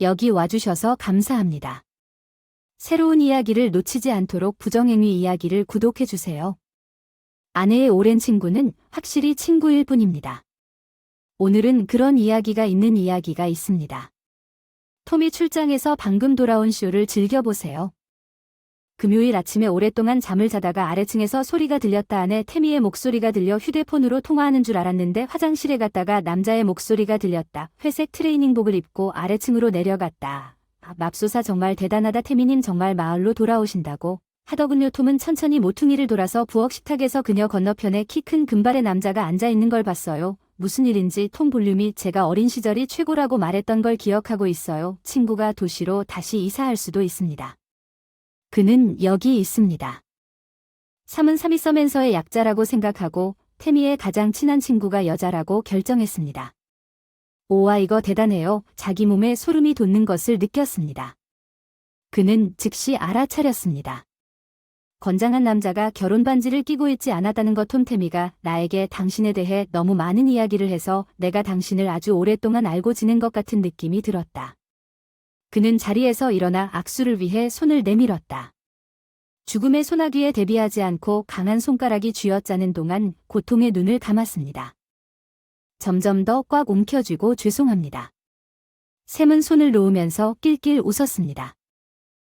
여기 와주셔서 감사합니다. 새로운 이야기를 놓치지 않도록 부정행위 이야기를 구독해주세요. 아내의 오랜 친구는 확실히 친구일 뿐입니다. 오늘은 그런 이야기가 있는 이야기가 있습니다. 톰이 출장에서 방금 돌아온 쇼를 즐겨보세요. 금요일 아침에 오랫동안 잠을 자다가 아래층에서 소리가 들렸다. 안에 태미의 목소리가 들려 휴대폰으로 통화하는 줄 알았는데 화장실에 갔다가 남자의 목소리가 들렸다. 회색 트레이닝복을 입고 아래층으로 내려갔다. 맙소사 정말 대단하다. 태미님 정말 마을로 돌아오신다고 하더군요. 톰은 천천히 모퉁이를 돌아서 부엌 식탁에서 그녀 건너편에 키 큰 금발의 남자가 앉아있는 걸 봤어요. 무슨 일인지 톰 볼륨이 제가 어린 시절이 최고라고 말했던 걸 기억하고 있어요. 친구가 도시로 다시 이사할 수도 있습니다. 그는 여기 있습니다. 삼은 삼이서맨서의 약자라고 생각하고 태미의 가장 친한 친구가 여자라고 결정했습니다. 오와 이거 대단해요. 자기 몸에 소름이 돋는 것을 느꼈습니다. 그는 즉시 알아차렸습니다. 건장한 남자가 결혼 반지를 끼고 있지 않았다는 것. 태미가 나에게 당신에 대해 너무 많은 이야기를 해서 내가 당신을 아주 오랫동안 알고 지낸 것 같은 느낌이 들었다. 그는 자리에서 일어나 악수를 위해 손을 내밀었다. 죽음의 소나기에 대비하지 않고 강한 손가락이 쥐어짜는 동안 고통의 눈을 감았습니다. 점점 더 꽉 움켜쥐고 죄송합니다. 샘은 손을 놓으면서 낄낄 웃었습니다.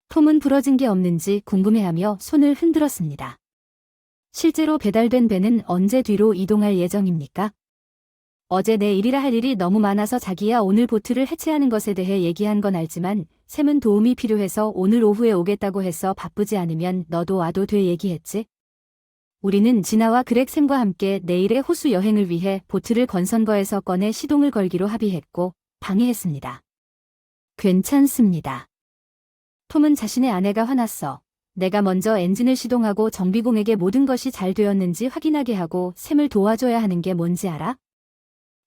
톰은 부러진 게 없는지 궁금해하며 손을 흔들었습니다. 실제로 배달된 배는 언제 뒤로 이동할 예정입니까? 어제 내 일이라 할 일이 너무 많아서 자기야 오늘 보트를 해체하는 것에 대해 얘기한 건 알지만 샘은 도움이 필요해서 오늘 오후에 오겠다고 해서 바쁘지 않으면 너도 와도 돼 얘기했지? 우리는 지나와 그렉 샘과 함께 내일의 호수 여행을 위해 보트를 건선거에서 꺼내 시동을 걸기로 합의했고 방해했습니다. 괜찮습니다. 톰은 자신의 아내가 화났어. 내가 먼저 엔진을 시동하고 정비공에게 모든 것이 잘 되었는지 확인하게 하고 샘을 도와줘야 하는 게 뭔지 알아?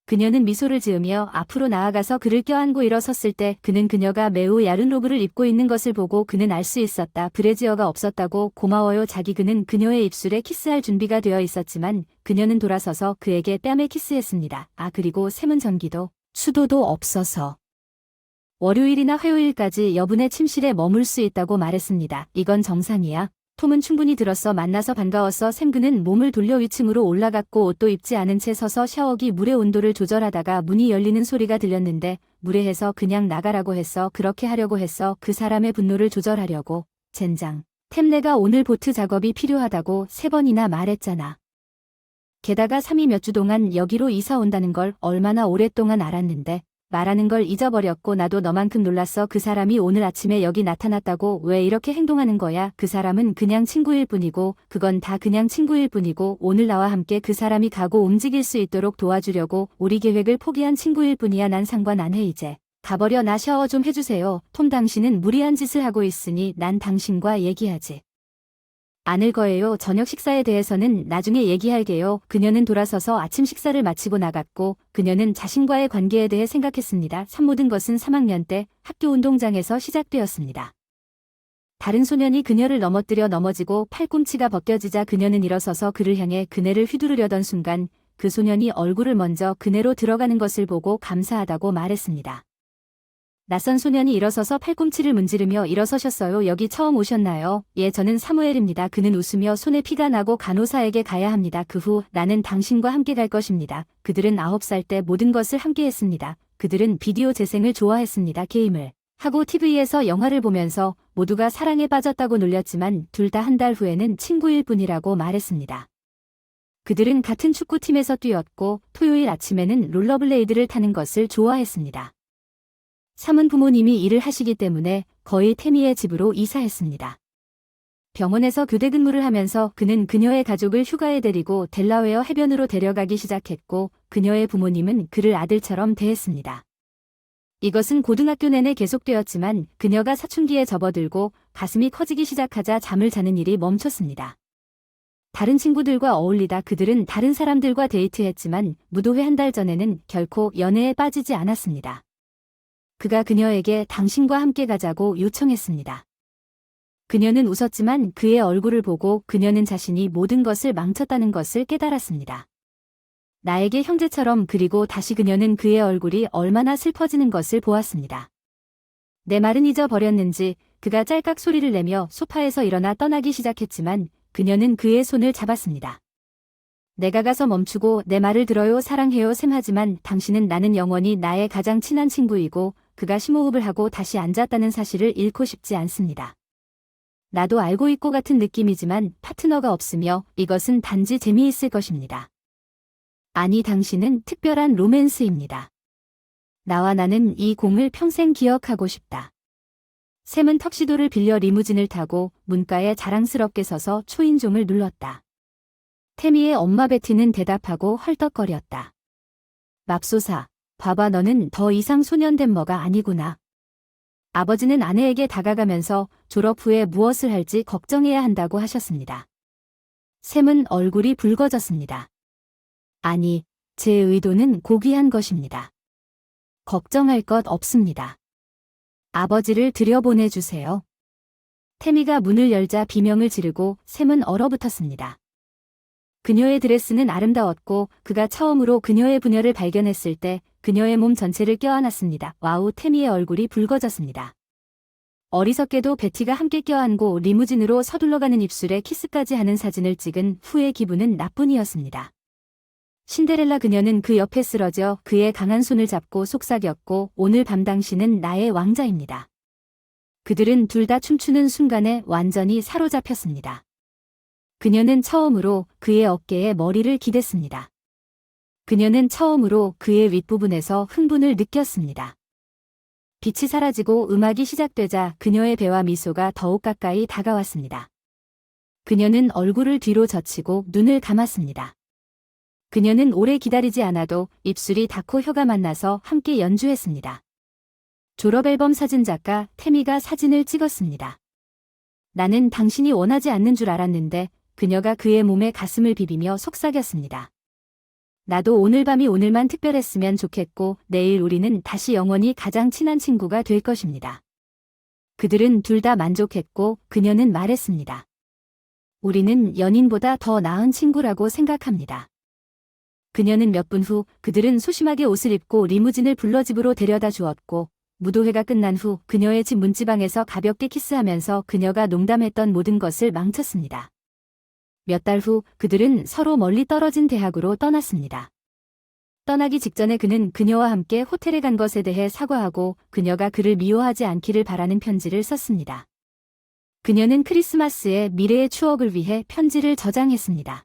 그녀는 미소를 지으며 앞으로 나아가서 그를 껴안고 일어섰을 때 그는 그녀가 매우 얇은 로브를 입고 있는 것을 보고 그는 알 수 있었다. 브래지어가 없었다고. 고마워요 자기. 그는 그녀의 입술에 키스할 준비가 되어 있었지만 그녀는 돌아서서 그에게 뺨에 키스했습니다. 그리고 샘은 전기도 수도도 없어서 월요일이나 화요일까지 여분의 침실에 머물 수 있다고 말했습니다. 이건 정상이야. 톰은 충분히 들었어. 만나서 반가웠어. 샘. 그는 몸을 돌려 위층으로 올라갔고 옷도 입지 않은 채 서서 샤워기 물의 온도를 조절하다가 문이 열리는 소리가 들렸는데 무례해서 그냥 나가라고 했어. 그렇게 하려고 했어. 그 사람의 분노를 조절하려고. 젠장. 템 내가 오늘 보트 작업이 필요하다고 3번이나 말했잖아. 게다가 3이 몇 주 동안 여기로 이사 온다는 걸 얼마나 오랫동안 알았는데. 말하는 걸 잊어버렸고 나도 너만큼 놀랐어. 그 사람이 오늘 아침에 여기 나타났다고. 왜 이렇게 행동하는 거야? 그 사람은 그냥 친구일 뿐이고 그건 다 그냥 친구일 뿐이고 오늘 나와 함께 그 사람이 가고 움직일 수 있도록 도와주려고 우리 계획을 포기한 친구일 뿐이야. 난 상관 안 해 이제. 가버려. 나 샤워 좀 해주세요. 톰 당신은 무리한 짓을 하고 있으니 난 당신과 얘기하지 않을 거예요. 저녁 식사에 대해서는 나중에 얘기할게요. 그녀는 돌아서서 아침 식사를 마치고 나갔고 그녀는 자신과의 관계에 대해 생각했습니다. 모든 것은 3학년 때 학교 운동장에서 시작되었습니다. 다른 소년이 그녀를 넘어뜨려 넘어지고 팔꿈치가 벗겨지자 그녀는 일어서서 그를 향해 그네를 휘두르려던 순간 그 소년이 얼굴을 먼저 그네로 들어가는 것을 보고 감사하다고 말했습니다. 낯선 소년이 일어서서 팔꿈치를 문지르며 일어서셨어요. 여기 처음 오셨나요? 예, 저는 사무엘입니다. 그는 웃으며 손에 피가 나고 간호사에게 가야 합니다. 그 후 나는 당신과 함께 갈 것입니다. 그들은 9살 때 모든 것을 함께 했습니다. 그들은 비디오 재생을 좋아했습니다. 게임을 하고 TV에서 영화를 보면서 모두가 사랑에 빠졌다고 놀렸지만 둘 다 한 달 후에는 친구일 뿐이라고 말했습니다. 그들은 같은 축구팀에서 뛰었고 토요일 아침에는 롤러블레이드를 타는 것을 좋아했습니다. 삼은 부모님이 일을 하시기 때문에 거의 태미의 집으로 이사했습니다. 병원에서 교대 근무를 하면서 그는 그녀의 가족을 휴가에 데리고 델라웨어 해변으로 데려가기 시작했고 그녀의 부모님은 그를 아들처럼 대했습니다. 이것은 고등학교 내내 계속되었지만 그녀가 사춘기에 접어들고 가슴이 커지기 시작하자 잠을 자는 일이 멈췄습니다. 다른 친구들과 어울리다 그들은 다른 사람들과 데이트했지만 무도회 한 달 전에는 결코 연애에 빠지지 않았습니다. 그가 그녀에게 당신과 함께 가자고 요청했습니다. 그녀는 웃었지만 그의 얼굴을 보고 그녀는 자신이 모든 것을 망쳤다는 것을 깨달았습니다. 나에게 형제처럼. 그리고 다시 그녀는 그의 얼굴이 얼마나 슬퍼지는 것을 보았습니다. 내 말은 잊어버렸는지 그가 짤깍 소리를 내며 소파에서 일어나 떠나기 시작했지만 그녀는 그의 손을 잡았습니다. 내가 가서 멈추고 내 말을 들어요 사랑해요 샘 하지만 당신은 나는 영원히 나의 가장 친한 친구이고 그가 심호흡을 하고 다시 앉았다는 사실을 잃고 싶지 않습니다. 나도 알고 있고 같은 느낌이지만 파트너가 없으며 이것은 단지 재미있을 것입니다. 아니 당신은 특별한 로맨스입니다. 나와 나는 이 공을 평생 기억하고 싶다. 샘은 턱시도를 빌려 리무진을 타고 문가에 자랑스럽게 서서 초인종을 눌렀다. 태미의 엄마 베티는 대답하고 헐떡거렸다. 맙소사, 봐봐 너는 더 이상 소년된 뭐가 아니구나. 아버지는 아내에게 다가가면서 졸업 후에 무엇을 할지 걱정해야 한다고 하셨습니다. 샘은 얼굴이 붉어졌습니다. 아니, 제 의도는 고귀한 것입니다. 걱정할 것 없습니다. 아버지를 들여보내주세요. 태미가 문을 열자 비명을 지르고 샘은 얼어붙었습니다. 그녀의 드레스는 아름다웠고 그가 처음으로 그녀의 부녀를 발견했을 때 그녀의 몸 전체를 껴안았습니다. 와우 태미의 얼굴이 붉어졌습니다. 어리석게도 베티가 함께 껴안고 리무진으로 서둘러가는 입술에 키스까지 하는 사진을 찍은 후의 기분은 나뿐이었습니다. 신데렐라 그녀는 그 옆에 쓰러져 그의 강한 손을 잡고 속삭였고 오늘 밤 당신은 나의 왕자입니다. 그들은 둘 다 춤추는 순간에 완전히 사로잡혔습니다. 그녀는 처음으로 그의 어깨에 머리를 기댔습니다. 그녀는 처음으로 그의 윗부분에서 흥분을 느꼈습니다. 빛이 사라지고 음악이 시작되자 그녀의 배와 미소가 더욱 가까이 다가왔습니다. 그녀는 얼굴을 뒤로 젖히고 눈을 감았습니다. 그녀는 오래 기다리지 않아도 입술이 닿고 혀가 만나서 함께 연주했습니다. 졸업앨범 사진작가 태미가 사진을 찍었습니다. 나는 당신이 원하지 않는 줄 알았는데 그녀가 그의 몸에 가슴을 비비며 속삭였습니다. 나도 오늘 밤이 오늘만 특별했으면 좋겠고 내일 우리는 다시 영원히 가장 친한 친구가 될 것입니다. 그들은 둘 다 만족했고 그녀는 말했습니다. 우리는 연인보다 더 나은 친구라고 생각합니다. 그녀는 몇 분 후 그들은 소심하게 옷을 입고 리무진을 불러 집으로 데려다 주었고 무도회가 끝난 후 그녀의 집 문지방에서 가볍게 키스하면서 그녀가 농담했던 모든 것을 망쳤습니다. 몇 달 후 그들은 서로 멀리 떨어진 대학으로 떠났습니다. 떠나기 직전에 그는 그녀와 함께 호텔에 간 것에 대해 사과하고 그녀가 그를 미워하지 않기를 바라는 편지를 썼습니다. 그녀는 크리스마스에 미래의 추억을 위해 편지를 저장했습니다.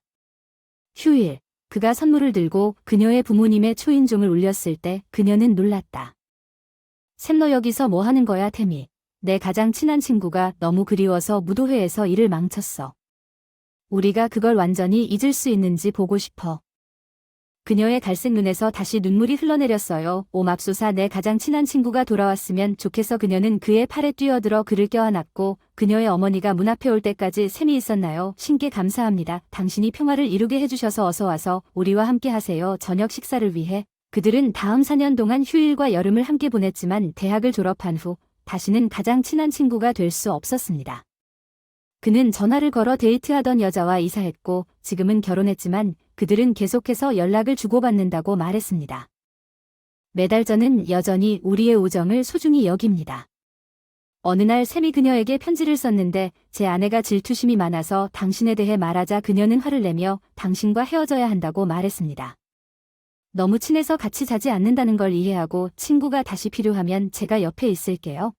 휴일, 그가 선물을 들고 그녀의 부모님의 초인종을 울렸을 때 그녀는 놀랐다. 샘 너 여기서 뭐 하는 거야 태미. 내 가장 친한 친구가 너무 그리워서 무도회에서 일을 망쳤어. 우리가 그걸 완전히 잊을 수 있는지 보고 싶어. 그녀의 갈색 눈에서 다시 눈물이 흘러내렸어요. 오 맙소사 내 가장 친한 친구가 돌아왔으면 좋겠어. 그녀는 그의 팔에 뛰어들어 그를 껴안았고 그녀의 어머니가 문 앞에 올 때까지 샘이 있었나요? 신께 감사합니다. 당신이 평화를 이루게 해주셔서 어서 와서 우리와 함께 하세요. 저녁 식사를 위해. 그들은 다음 4년 동안 휴일과 여름을 함께 보냈지만 대학을 졸업한 후 다시는 가장 친한 친구가 될 수 없었습니다. 그는 전화를 걸어 데이트하던 여자와 이사했고 지금은 결혼했지만 그들은 계속해서 연락을 주고받는다고 말했습니다. 매달 저는 여전히 우리의 우정을 소중히 여깁니다. 어느 날 샘이 그녀에게 편지를 썼는데 제 아내가 질투심이 많아서 당신에 대해 말하자 그녀는 화를 내며 당신과 헤어져야 한다고 말했습니다. 너무 친해서 같이 자지 않는다는 걸 이해하고 친구가 다시 필요하면 제가 옆에 있을게요.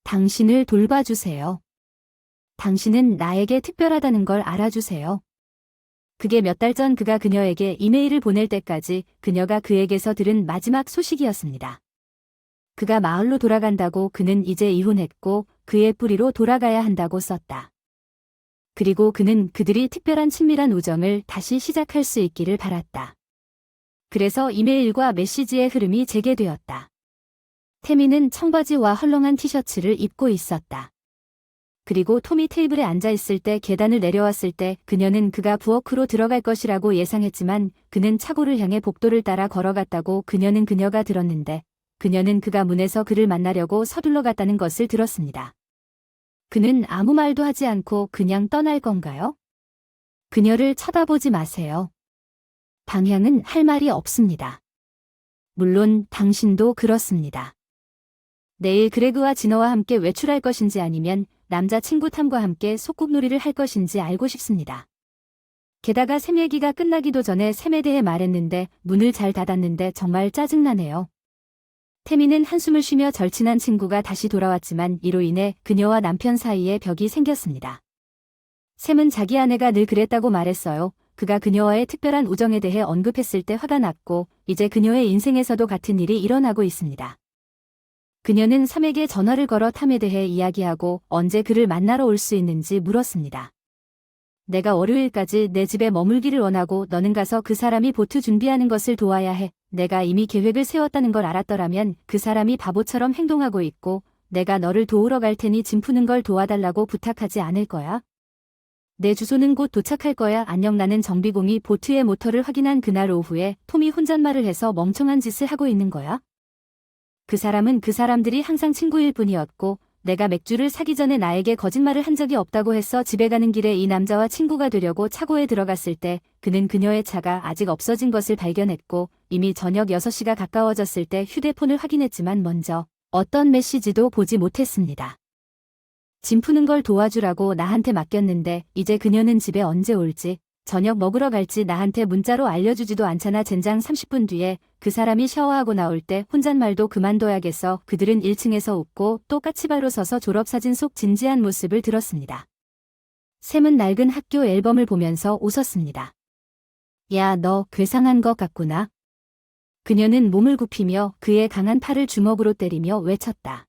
당신을 돌봐주세요. 당신은 나에게 특별하다는 걸 알아주세요. 그게 몇 달 전 그가 그녀에게 이메일을 보낼 때까지 그녀가 그에게서 들은 마지막 소식이었습니다. 그가 마을로 돌아간다고 그는 이제 이혼했고 그의 뿌리로 돌아가야 한다고 썼다. 그리고 그는 그들이 특별한 친밀한 우정을 다시 시작할 수 있기를 바랐다. 그래서 이메일과 메시지의 흐름이 재개되었다. 태미는 청바지와 헐렁한 티셔츠를 입고 있었다. 그리고 톰이 테이블에 앉아있을 때 계단을 내려왔을 때 그녀는 그가 부엌으로 들어갈 것이라고 예상했지만 그는 차고를 향해 복도를 따라 걸어갔다고 그녀가 들었는데 그녀는 그가 문에서 그를 만나려고 서둘러 갔다는 것을 들었습니다. 그는 아무 말도 하지 않고 그냥 떠날 건가요? 그녀를 쳐다보지 마세요. 방향은 할 말이 없습니다. 물론 당신도 그렇습니다. 내일 그레그와 진어와 함께 외출할 것인지 아니면 남자친구 탐과 함께 속국놀이를 할 것인지 알고 싶습니다. 게다가 샘 얘기가 끝나기도 전에 샘에 대해 말했는데 문을 잘 닫았는데 정말 짜증나네요. 태미는 한숨을 쉬며 절친한 친구가 다시 돌아왔지만 이로 인해 그녀와 남편 사이에 벽이 생겼습니다. 샘은 자기 아내가 늘 그랬다고 말했어요. 그가 그녀와의 특별한 우정에 대해 언급했을 때 화가 났고 이제 그녀의 인생에서도 같은 일이 일어나고 있습니다. 그녀는 샘에게 전화를 걸어 탐에 대해 이야기하고 언제 그를 만나러 올 수 있는지 물었습니다. 내가 월요일까지 내 집에 머물기를 원하고 너는 가서 그 사람이 보트 준비하는 것을 도와야 해. 내가 이미 계획을 세웠다는 걸 알았더라면 그 사람이 바보처럼 행동하고 있고 내가 너를 도우러 갈 테니 짐 푸는 걸 도와달라고 부탁하지 않을 거야. 내 주소는 곧 도착할 거야. 안녕. 나는 정비공이 보트의 모터를 확인한 그날 오후에 톰이 혼잣말을 해서 멍청한 짓을 하고 있는 거야. 그 사람은 그 사람들이 항상 친구일 뿐이었고 내가 맥주를 사기 전에 나에게 거짓말을 한 적이 없다고 했어. 집에 가는 길에 이 남자와 친구가 되려고 차고에 들어갔을 때 그는 그녀의 차가 아직 없어진 것을 발견했고 이미 저녁 6시가 가까워졌을 때 휴대폰을 확인했지만 먼저 어떤 메시지도 보지 못했습니다. 짐 푸는 걸 도와주라고 나한테 맡겼는데 이제 그녀는 집에 언제 올지 저녁 먹으러 갈지 나한테 문자로 알려주지도 않잖아. 젠장 30분 뒤에 그 사람이 샤워하고 나올 때 혼잣말도 그만둬야겠어. 그들은 1층에서 웃고 또 까치발로 서서 졸업사진 속 진지한 모습을 들었습니다. 샘은 낡은 학교 앨범을 보면서 웃었습니다. 야, 너 괴상한 것 같구나. 그녀는 몸을 굽히며 그의 강한 팔을 주먹으로 때리며 외쳤다.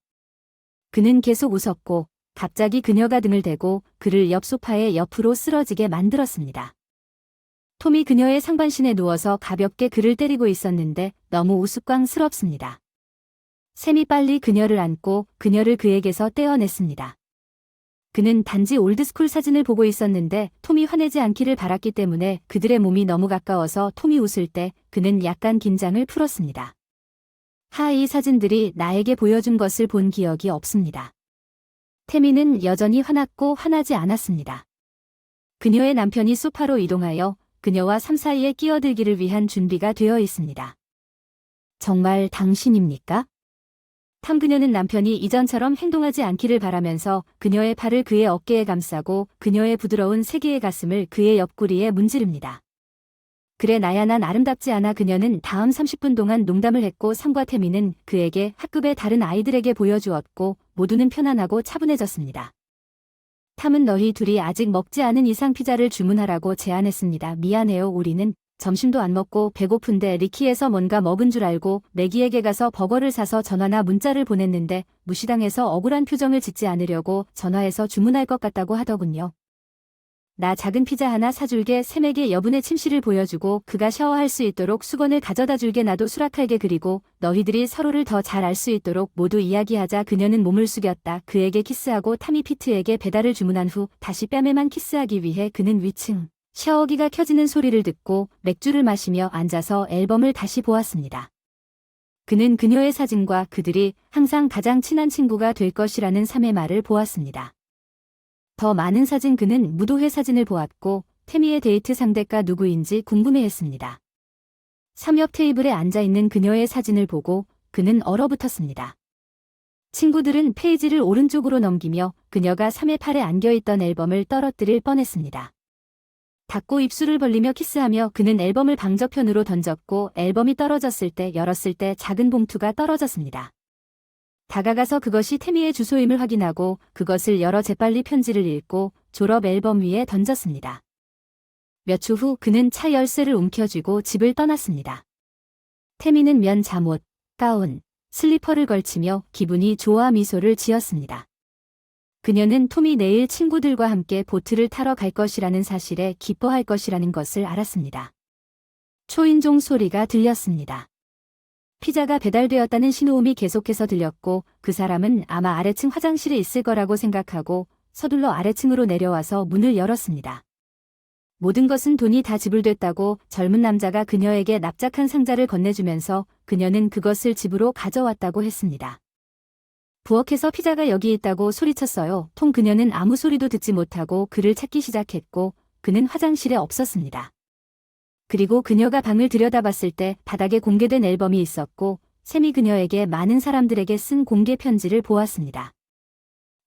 그는 계속 웃었고 갑자기 그녀가 등을 대고 그를 옆 소파의 옆으로 쓰러지게 만들었습니다. 톰이 그녀의 상반신에 누워서 가볍게 그를 때리고 있었는데 너무 우스꽝스럽습니다. 샘이 빨리 그녀를 안고 그녀를 그에게서 떼어냈습니다. 그는 단지 올드스쿨 사진을 보고 있었는데 톰이 화내지 않기를 바랐기 때문에 그들의 몸이 너무 가까워서 톰이 웃을 때 그는 약간 긴장을 풀었습니다. 이 사진들이 나에게 보여준 것을 본 기억이 없습니다. 태미는 여전히 화났고 화나지 않았습니다. 그녀의 남편이 소파로 이동하여 그녀와 삶 사이에 끼어들기를 위한 준비가 되어 있습니다. 정말 당신입니까? 그녀는 남편이 이전처럼 행동하지 않기를 바라면서 그녀의 팔을 그의 어깨에 감싸고 그녀의 부드러운 세 개의 가슴을 그의 옆구리에 문지릅니다. 그래 나야 난 아름답지 않아. 그녀는 다음 30분 동안 농담을 했고 샘과 태미는 그에게 학급의 다른 아이들에게 보여주었고 모두는 편안하고 차분해졌습니다. 탐은 너희 둘이 아직 먹지 않은 이상 피자를 주문하라고 제안했습니다. 미안해요. 우리는 점심도 안 먹고 배고픈데 리키에서 뭔가 먹은 줄 알고 매기에게 가서 버거를 사서 전화나 문자를 보냈는데 무시당해서 억울한 표정을 짓지 않으려고 전화해서 주문할 것 같다고 하더군요. 나 작은 피자 하나 사줄게. 샘에게 여분의 침실을 보여주고 그가 샤워할 수 있도록 수건을 가져다 줄게. 나도 수락할게. 그리고 너희들이 서로를 더 잘 알 수 있도록 모두 이야기하자. 그녀는 몸을 숙였다. 그에게 키스하고 타미 피트에게 배달을 주문한 후 다시 뺨에만 키스하기 위해 그는 위층 샤워기가 켜지는 소리를 듣고 맥주를 마시며 앉아서 앨범을 다시 보았습니다. 그는 그녀의 사진과 그들이 항상 가장 친한 친구가 될 것이라는 샘의 말을 보았습니다. 더 많은 사진. 그는 무도회 사진을 보았고 태미의 데이트 상대가 누구인지 궁금해했습니다. 삼옆 테이블에 앉아있는 그녀의 사진을 보고 그는 얼어붙었습니다. 친구들은 페이지를 오른쪽으로 넘기며 그녀가 샘의 팔에 안겨있던 앨범을 떨어뜨릴 뻔했습니다. 닫고 입술을 벌리며 키스하며 그는 앨범을 방저편으로 던졌고 앨범이 떨어졌을 때 열었을 때 작은 봉투가 떨어졌습니다. 다가가서 그것이 태미의 주소임을 확인하고 그것을 열어 재빨리 편지를 읽고 졸업 앨범 위에 던졌습니다. 몇 초 후 그는 차 열쇠를 움켜쥐고 집을 떠났습니다. 태미는 면 잠옷, 가운, 슬리퍼를 걸치며 기분이 좋아 미소를 지었습니다. 그녀는 톰이 내일 친구들과 함께 보트를 타러 갈 것이라는 사실에 기뻐할 것이라는 것을 알았습니다. 초인종 소리가 들렸습니다. 피자가 배달되었다는 신호음이 계속해서 들렸고 그 사람은 아마 아래층 화장실에 있을 거라고 생각하고 서둘러 아래층으로 내려와서 문을 열었습니다. 모든 것은 돈이 다 지불됐다고 젊은 남자가 그녀에게 납작한 상자를 건네주면서 그녀는 그것을 집으로 가져왔다고 했습니다. 부엌에서 피자가 여기 있다고 소리쳤어요. 그녀는 아무 소리도 듣지 못하고 그를 찾기 시작했고 그는 화장실에 없었습니다. 그리고 그녀가 방을 들여다봤을 때 바닥에 공개된 앨범이 있었고 샘이 그녀에게 많은 사람들에게 쓴 공개 편지를 보았습니다.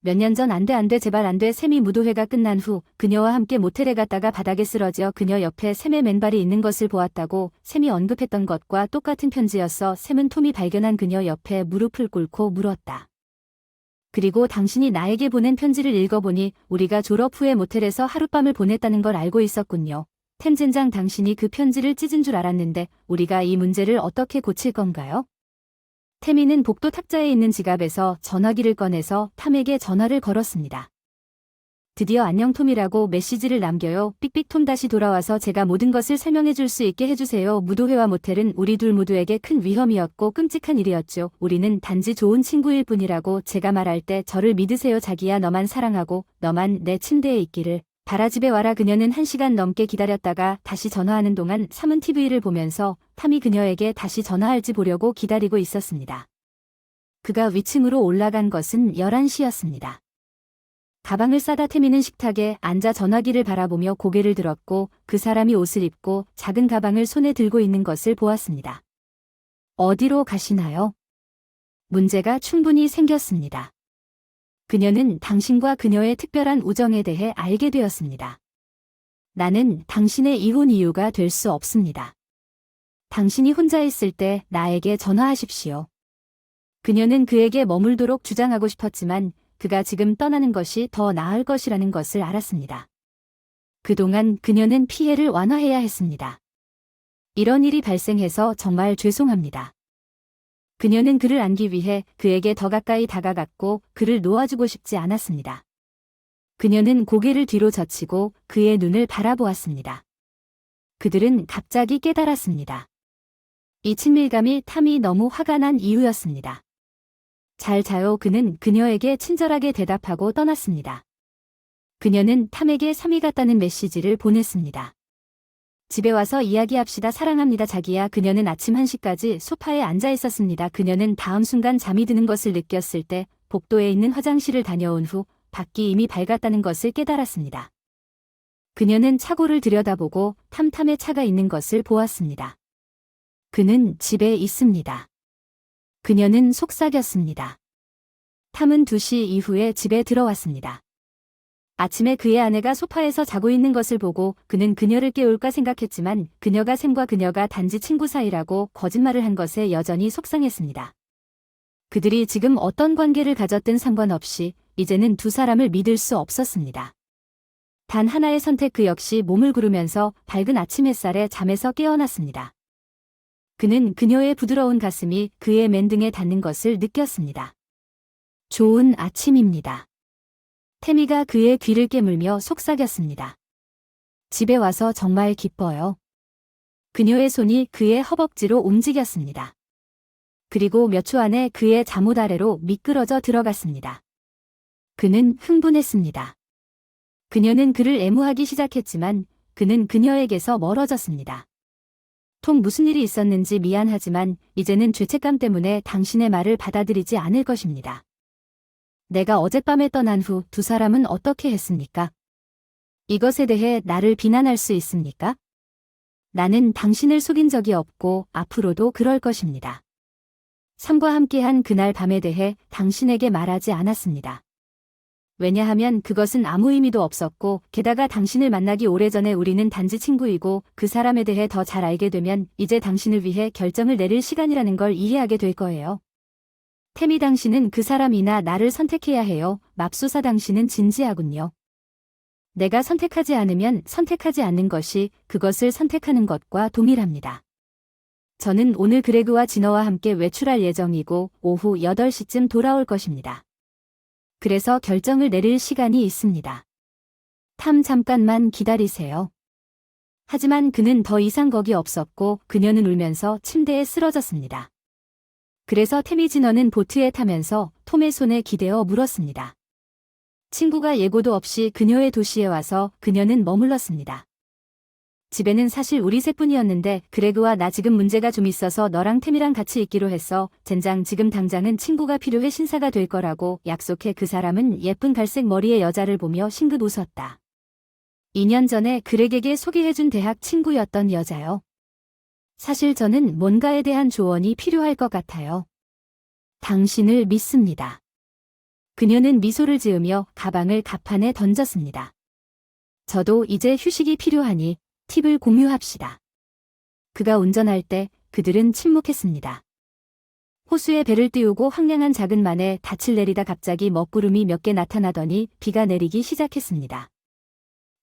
몇 년 전 안 돼 제발 안 돼 샘이 무도회가 끝난 후 그녀와 함께 모텔에 갔다가 바닥에 쓰러져 그녀 옆에 샘의 맨발이 있는 것을 보았다고 샘이 언급했던 것과 똑같은 편지였어. 샘은 톰이 발견한 그녀 옆에 무릎을 꿇고 물었다. 그리고 당신이 나에게 보낸 편지를 읽어보니 우리가 졸업 후에 모텔에서 하룻밤을 보냈다는 걸 알고 있었군요. 템 젠장 당신이 그 편지를 찢은 줄 알았는데 우리가 이 문제를 어떻게 고칠 건가요? 태미는 복도 탁자에 있는 지갑에서 전화기를 꺼내서 탐에게 전화를 걸었습니다. 드디어 안녕 톰이라고 메시지를 남겨요. 삑삑 톰 다시 돌아와서 제가 모든 것을 설명해 줄 수 있게 해주세요. 무도회와 모텔은 우리 둘 모두에게 큰 위험이었고 끔찍한 일이었죠. 우리는 단지 좋은 친구일 뿐이라고 제가 말할 때 저를 믿으세요. 자기야 너만 사랑하고 너만 내 침대에 있기를. 바라 집에 와라. 그녀는 1시간 넘게 기다렸다가 다시 전화하는 동안 삼은 TV를 보면서 탐이 그녀에게 다시 전화할지 보려고 기다리고 있었습니다. 그가 위층으로 올라간 것은 11시였습니다. 가방을 싸다 태미는 식탁에 앉아 전화기를 바라보며 고개를 들었고 그 사람이 옷을 입고 작은 가방을 손에 들고 있는 것을 보았습니다. 어디로 가시나요? 문제가 충분히 생겼습니다. 그녀는 당신과 그녀의 특별한 우정에 대해 알게 되었습니다. 나는 당신의 이혼 이유가 될 수 없습니다. 당신이 혼자 있을 때 나에게 전화하십시오. 그녀는 그에게 머물도록 주장하고 싶었지만 그가 지금 떠나는 것이 더 나을 것이라는 것을 알았습니다. 그동안 그녀는 피해를 완화해야 했습니다. 이런 일이 발생해서 정말 죄송합니다. 그녀는 그를 안기 위해 그에게 더 가까이 다가갔고 그를 놓아주고 싶지 않았습니다. 그녀는 고개를 뒤로 젖히고 그의 눈을 바라보았습니다. 그들은 갑자기 깨달았습니다. 이 친밀감이 탐이 너무 화가 난 이유였습니다. 잘 자요. 그는 그녀에게 친절하게 대답하고 떠났습니다. 그녀는 탐에게 3일 갔다는 메시지를 보냈습니다. 집에 와서 이야기합시다. 사랑합니다 자기야. 그녀는 아침 1시까지 소파에 앉아 있었습니다. 그녀는 다음 순간 잠이 드는 것을 느꼈을 때 복도에 있는 화장실을 다녀온 후 밖이 이미 밝았다는 것을 깨달았습니다. 그녀는 차고를 들여다보고 탐탐의 차가 있는 것을 보았습니다. 그는 집에 있습니다. 그녀는 속삭였습니다. 탐은 2시 이후에 집에 들어왔습니다. 아침에 그의 아내가 소파에서 자고 있는 것을 보고 그는 그녀를 깨울까 생각했지만 그녀가 샘과 그녀가 단지 친구 사이라고 거짓말을 한 것에 여전히 속상했습니다. 그들이 지금 어떤 관계를 가졌든 상관없이 이제는 두 사람을 믿을 수 없었습니다. 단 하나의 선택. 그 역시 몸을 구르면서 밝은 아침 햇살에 잠에서 깨어났습니다. 그는 그녀의 부드러운 가슴이 그의 맨등에 닿는 것을 느꼈습니다. 좋은 아침입니다. 태미가 그의 귀를 깨물며 속삭였습니다. 집에 와서 정말 기뻐요. 그녀의 손이 그의 허벅지로 움직였습니다. 그리고 몇 초 안에 그의 잠옷 아래로 미끄러져 들어갔습니다. 그는 흥분했습니다. 그녀는 그를 애무하기 시작했지만 그는 그녀에게서 멀어졌습니다. 톰 무슨 일이 있었는지 미안하지만 이제는 죄책감 때문에 당신의 말을 받아들이지 않을 것입니다. 내가 어젯밤에 떠난 후 두 사람은 어떻게 했습니까? 이것에 대해 나를 비난할 수 있습니까? 나는 당신을 속인 적이 없고 앞으로도 그럴 것입니다. 삼과 함께한 그날 밤에 대해 당신에게 말하지 않았습니다. 왜냐하면 그것은 아무 의미도 없었고 게다가 당신을 만나기 오래전에 우리는 단지 친구이고 그 사람에 대해 더 잘 알게 되면 이제 당신을 위해 결정을 내릴 시간이라는 걸 이해하게 될 거예요. 태미 당신은 그 사람이나 나를 선택해야 해요. 맙소사 당신은 진지하군요. 내가 선택하지 않으면 선택하지 않는 것이 그것을 선택하는 것과 동일합니다. 저는 오늘 그레그와 진어와 함께 외출할 예정이고 오후 8시쯤 돌아올 것입니다. 그래서 결정을 내릴 시간이 있습니다. 탐 잠깐만 기다리세요. 하지만 그는 더 이상 거기 없었고 그녀는 울면서 침대에 쓰러졌습니다. 그래서 태미 진어는 보트에 타면서 톰의 손에 기대어 물었습니다. 친구가 예고도 없이 그녀의 도시에 와서 그녀는 머물렀습니다. 집에는 사실 우리 셋뿐이었는데 그레그와 나 지금 문제가 좀 있어서 너랑 템이랑 같이 있기로 했어. 젠장 지금 당장은 친구가 필요해. 신사가 될 거라고 약속해. 그 사람은 예쁜 갈색 머리의 여자를 보며 싱긋 웃었다. 2년 전에 그렉에게 소개해준 대학 친구였던 여자요. 사실 저는 뭔가에 대한 조언이 필요할 것 같아요. 당신을 믿습니다. 그녀는 미소를 지으며 가방을 갑판에 던졌습니다. 저도 이제 휴식이 필요하니 팁을 공유합시다. 그가 운전할 때 그들은 침묵했습니다. 호수에 배를 띄우고 황량한 작은 만에 닻을 내리다 갑자기 먹구름이 몇 개 나타나더니 비가 내리기 시작했습니다.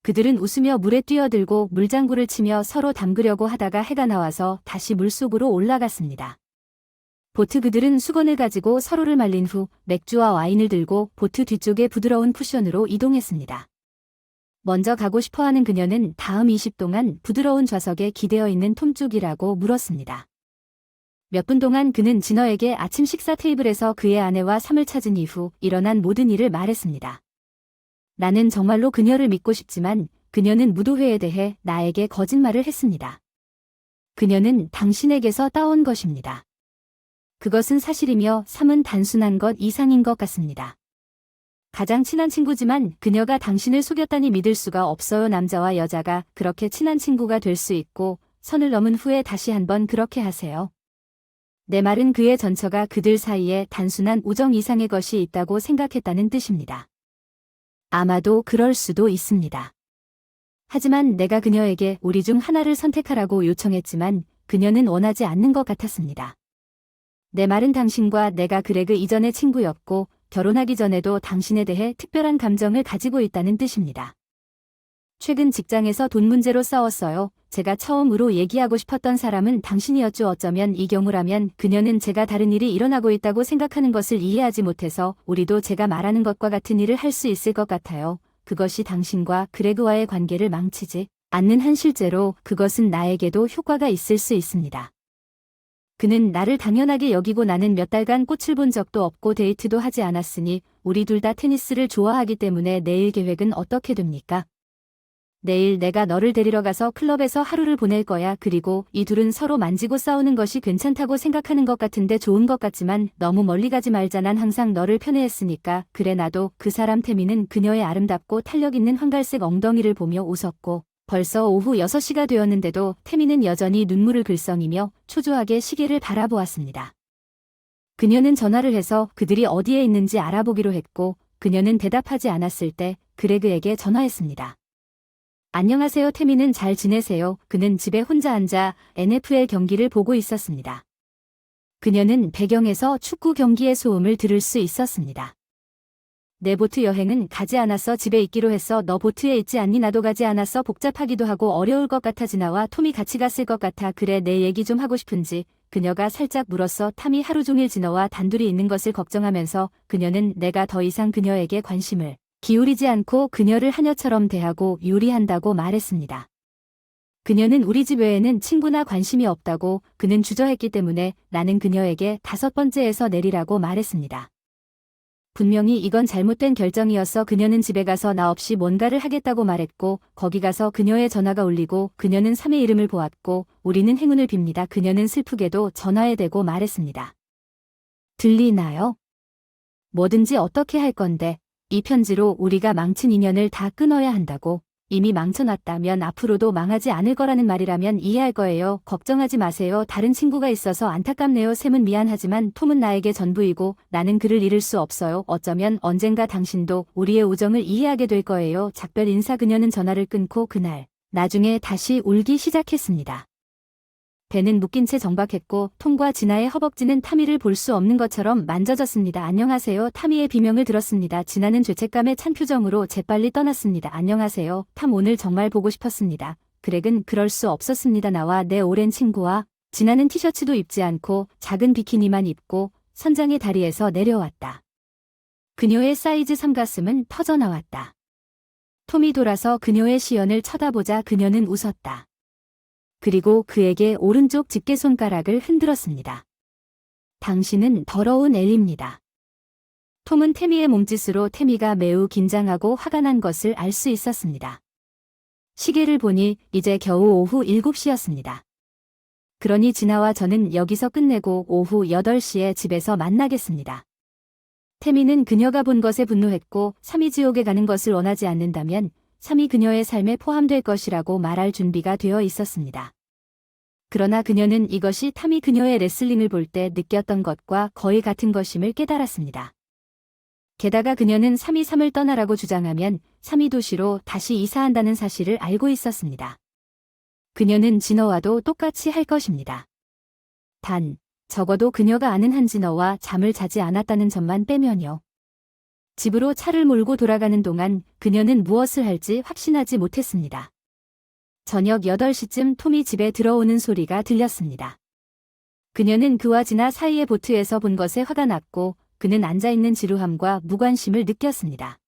그들은 웃으며 물에 뛰어들고 물장구를 치며 서로 담그려고 하다가 해가 나와서 다시 물속으로 올라갔습니다. 보트 그들은 수건을 가지고 서로를 말린 후 맥주와 와인을 들고 보트 뒤쪽의 부드러운 쿠션으로 이동했습니다. 먼저 가고 싶어하는 그녀는 다음 20 동안 부드러운 좌석에 기대어 있는 톰 쪽이라고 물었습니다. 몇 분 동안 그는 진어에게 아침 식사 테이블에서 그의 아내와 삶을 찾은 이후 일어난 모든 일을 말했습니다. 나는 정말로 그녀를 믿고 싶지만 그녀는 무도회에 대해 나에게 거짓말을 했습니다. 그녀는 당신에게서 따온 것입니다. 그것은 사실이며 삶은 단순한 것 이상인 것 같습니다. 가장 친한 친구지만 그녀가 당신을 속였다니 믿을 수가 없어요. 남자와 여자가 그렇게 친한 친구가 될 수 있고 선을 넘은 후에 다시 한번 그렇게 하세요. 내 말은 그의 전처가 그들 사이에 단순한 우정 이상의 것이 있다고 생각했다는 뜻입니다. 아마도 그럴 수도 있습니다. 하지만 내가 그녀에게 우리 중 하나를 선택하라고 요청했지만 그녀는 원하지 않는 것 같았습니다. 내 말은 당신과 내가 그레그 이전의 친구였고 결혼하기 전에도 당신에 대해 특별한 감정을 가지고 있다는 뜻입니다. 최근 직장에서 돈 문제로 싸웠어요. 제가 처음으로 얘기하고 싶었던 사람은 당신이었죠. 어쩌면 이 경우라면 그녀는 제가 다른 일이 일어나고 있다고 생각하는 것을 이해하지 못해서 우리도 제가 말하는 것과 같은 일을 할 수 있을 것 같아요. 그것이 당신과 그레그와의 관계를 망치지 않는 한 실제로 그것은 나에게도 효과가 있을 수 있습니다. 그는 나를 당연하게 여기고 나는 몇 달간 꽃을 본 적도 없고 데이트도 하지 않았으니 우리 둘 다 테니스를 좋아하기 때문에 내일 계획은 어떻게 됩니까? 내일 내가 너를 데리러 가서 클럽에서 하루를 보낼 거야. 그리고 이 둘은 서로 만지고 싸우는 것이 괜찮다고 생각하는 것 같은데 좋은 것 같지만 너무 멀리 가지 말자. 난 항상 너를 편애했으니까. 그래 나도. 그 사람 태미는 그녀의 아름답고 탄력 있는 황갈색 엉덩이를 보며 웃었고 벌써 오후 6시가 되었는데도 태미는 여전히 눈물을 글썽이며 초조하게 시계를 바라보았습니다. 그녀는 전화를 해서 그들이 어디에 있는지 알아보기로 했고 그녀는 대답하지 않았을 때 그레그에게 전화했습니다. 안녕하세요. 태미는 잘 지내세요. 그는 집에 혼자 앉아 NFL 경기를 보고 있었습니다. 그녀는 배경에서 축구 경기의 소음을 들을 수 있었습니다. 내 보트 여행은 가지 않았어. 집에 있기로 했어. 너 보트에 있지 않니? 나도 가지 않았어. 복잡하기도 하고 어려울 것 같아. 진아와 톰이 같이 갔을 것 같아. 그래 내 얘기 좀 하고 싶은지. 그녀가 살짝 물었어. 탐이 하루 종일 진아와 단둘이 있는 것을 걱정하면서 그녀는 내가 더 이상 그녀에게 관심을 기울이지 않고 그녀를 하녀처럼 대하고 요리한다고 말했습니다. 그녀는 우리 집 외에는 친구나 관심이 없다고 그는 주저했기 때문에 나는 그녀에게 5번째에서 내리라고 말했습니다. 분명히 이건 잘못된 결정이었어. 그녀는 집에 가서 나 없이 뭔가를 하겠다고 말했고 거기 가서 그녀의 전화가 울리고 그녀는 3의 이름을 보았고 우리는 행운을 빕니다. 그녀는 슬프게도 전화에 대고 말했습니다. 들리나요? 뭐든지 어떻게 할 건데 이 편지로 우리가 망친 인연을 다 끊어야 한다고. 이미 망쳐놨다면 앞으로도 망하지 않을 거라는 말이라면 이해할 거예요. 걱정하지 마세요. 다른 친구가 있어서 안타깝네요. 샘은 미안하지만 톰은 나에게 전부이고 나는 그를 잃을 수 없어요. 어쩌면 언젠가 당신도 우리의 우정을 이해하게 될 거예요. 작별 인사. 그녀는 전화를 끊고 그날 나중에 다시 울기 시작했습니다. 배는 묶인 채 정박했고 톰과 진아의 허벅지는 타미를 볼 수 없는 것처럼 만져졌습니다. 안녕하세요. 타미의 비명을 들었습니다. 진아는 죄책감에 찬 표정으로 재빨리 떠났습니다. 안녕하세요. 탐 오늘 정말 보고 싶었습니다. 그렉은 그럴 수 없었습니다. 나와 내 오랜 친구와 진아는 티셔츠도 입지 않고 작은 비키니만 입고 선장의 다리에서 내려왔다. 그녀의 사이즈 3 가슴은 터져나왔다. 톰이 돌아서 그녀의 시연을 쳐다보자 그녀는 웃었다. 그리고 그에게 오른쪽 집게손가락을 흔들었습니다. 당신은 더러운 엘리입니다. 톰은 태미의 몸짓으로 태미가 매우 긴장하고 화가 난 것을 알 수 있었습니다. 시계를 보니 이제 겨우 오후 7시였습니다. 그러니 진아와 저는 여기서 끝내고 오후 8시에 집에서 만나겠습니다. 태미는 그녀가 본 것에 분노했고 3이 지옥에 가는 것을 원하지 않는다면 3이 그녀의 삶에 포함될 것이라고 말할 준비가 되어 있었습니다. 그러나 그녀는 이것이 탐이 그녀의 레슬링을 볼 때 느꼈던 것과 거의 같은 것임을 깨달았습니다. 게다가 그녀는 323을 떠나라고 주장하면 322도시로 다시 이사한다는 사실을 알고 있었습니다. 그녀는 진어와도 똑같이 할 것입니다. 단, 적어도 그녀가 아는 한진어와 잠을 자지 않았다는 점만 빼면요. 집으로 차를 몰고 돌아가는 동안 그녀는 무엇을 할지 확신하지 못했습니다. 저녁 8시쯤 톰이 집에 들어오는 소리가 들렸습니다. 그녀는 그와 지나 사이의 보트에서 본 것에 화가 났고 그는 앉아있는 지루함과 무관심을 느꼈습니다.